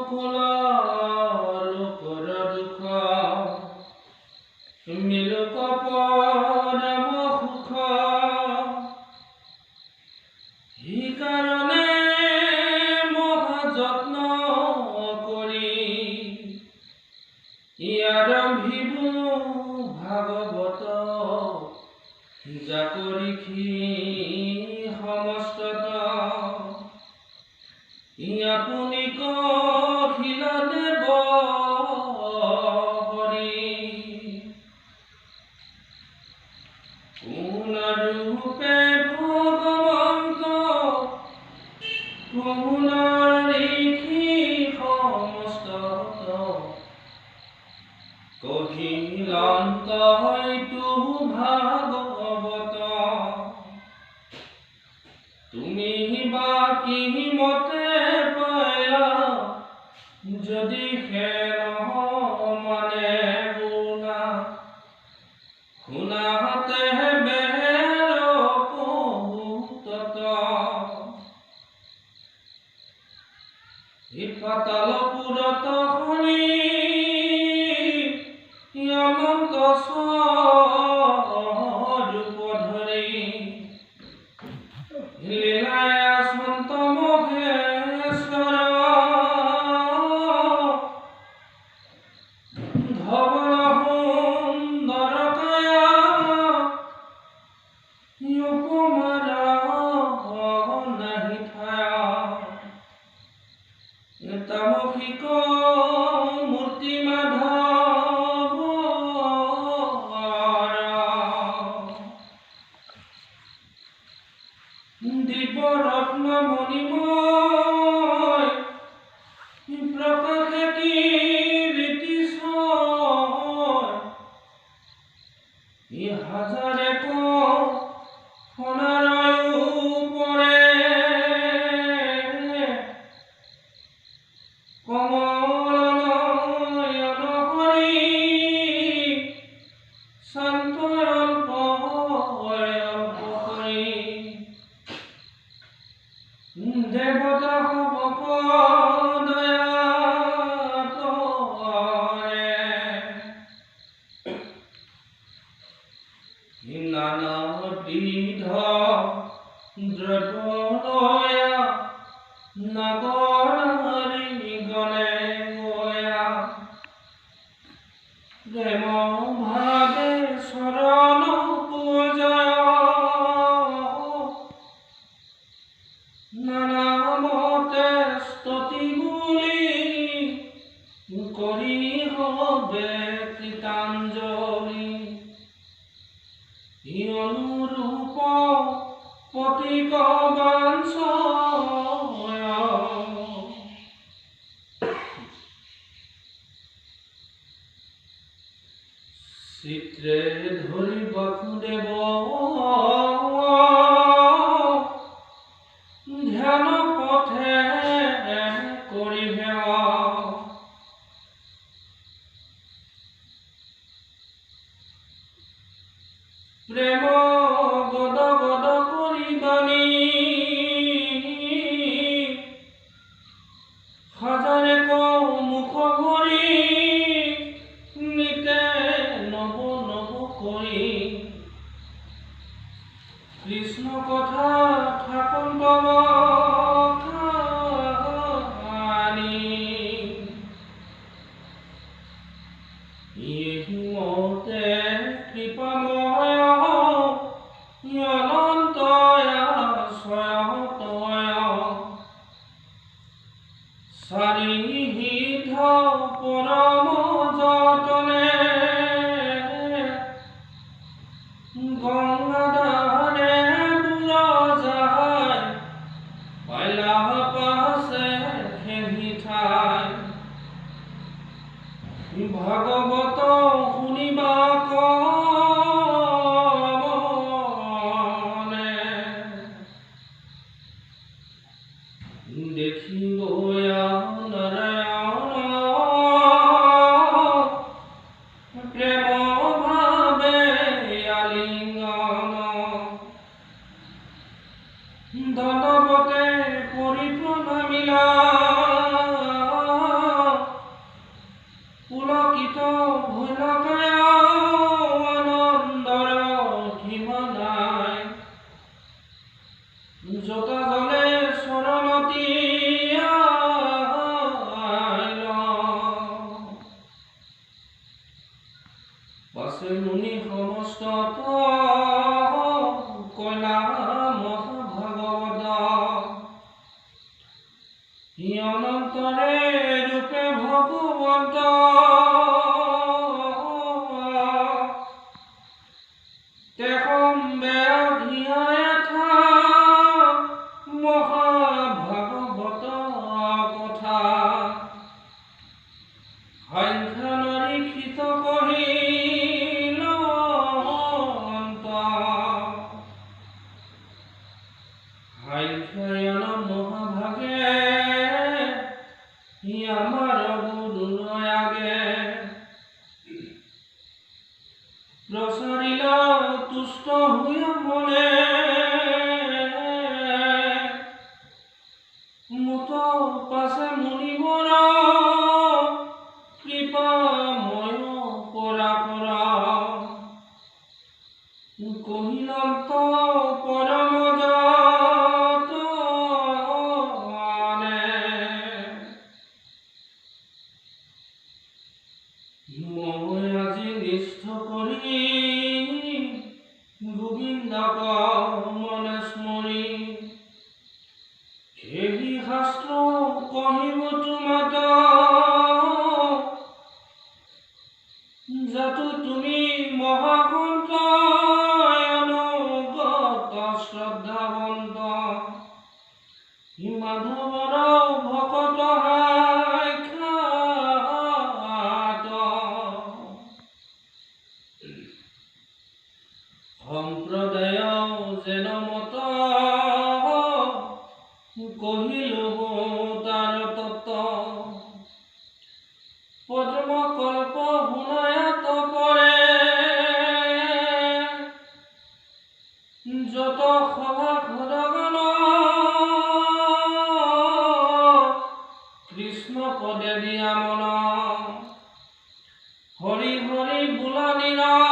সকল লোকৰ দুখ মিলক পৰম সুখ সেইকাৰণে মহাযত্ন কৰি আৰম্ভিবো ভাগৱত জাকৰিখি সমস্তত আপুনি কহিল দেৱ হৰি পূৰ্ণৰূপে ভগৱন্ত পুনৰিখি সমস্তত কহিলন্ত হয়তো ভাগৱত তুমি বা কি মতে পায়া যদি হেন মানে বুনা শুনাতে বেৰ কহুতত পাতালপুৰত শুনি অনন্ত স্বৰূপ ধৰি লীলায়া সন্ত মহেশ্বৰ ধবল সুন্দৰ কায়া উপমাৰ নাহি ঠায়া তামসিক মূৰ্তি মাধৱ দিব্যৰত্ন মণিময় প্ৰকাশে কীৰ্তি ছয় হাজাৰে সোণাৰয়ো পৰে কমল নয়ন হৰি শান্ত অল্প কৰি দেৱতা সবক দয়াত নানাবিধ দ্ৰব্যলয়া নগৰী গণে গয়া প্ৰেম ভাৱে শৰণ পূজয় নানামতে স্তুতি বুলি কৰি হবে কৃতাঞ্জলি অনুৰূপ পতিক বাঞ্ছয় চিত্ৰে ধৰি বাসুদেৱ ধ্যান পথে কৰি সেৱা প্ৰেম গদ গদ কৰি বাণী হাজাৰে মুখ ভৰি নিতে নব নব কৰি কৃষ্ণ কথা ঠাকুৰ মতে কৃপাময় অনন্তয়া স্বয়তয় চাৰিহিধ পৰম যতনে গংগাধাৰে বুৰজাই পাইলা পাছে খেহি ঠাই ভাগৱত শুনিবা কমনে দেখিব নাৰায়ণ প্ৰেম ভাৱে আলিংগন দণ্ডৱতে পৰিপ্ৰণামিলা অনন্তৰে ৰূপে ভগৱন্ত তেখন বেয়া ধিয়ায়ে থা মহাভাগৱত কথা সংখ্যা নৰীক্ষিত কহিল অন্ত সংখ্যায়ন মহাভাগে আমাৰ গুৰুলৈ আগে প্ৰচাৰিল তুষ্ট হৈ মনে মুত পাছে মুনিবৰ কৃপা ময় পৰা কহিলন্ত পৰম মই আজি নিষ্ঠ কৰি গোবিন্দক মনে স্মৰি সেই শাস্ত্ৰ কহিব তোমাক যাতো তুমি মহাসন্ত অনুগত শ্ৰদ্ধাৱন্ত মাধৱৰ ভকত সম্প্ৰদায় যেন মত কহিলো তাৰ তত্ত্ব পদ্ম কল্প শুনায়াত পৰে যত সভা ঘৰগান কৃষ্ণ পদে দিয়া মন হৰি হৰি বোলা নিৰা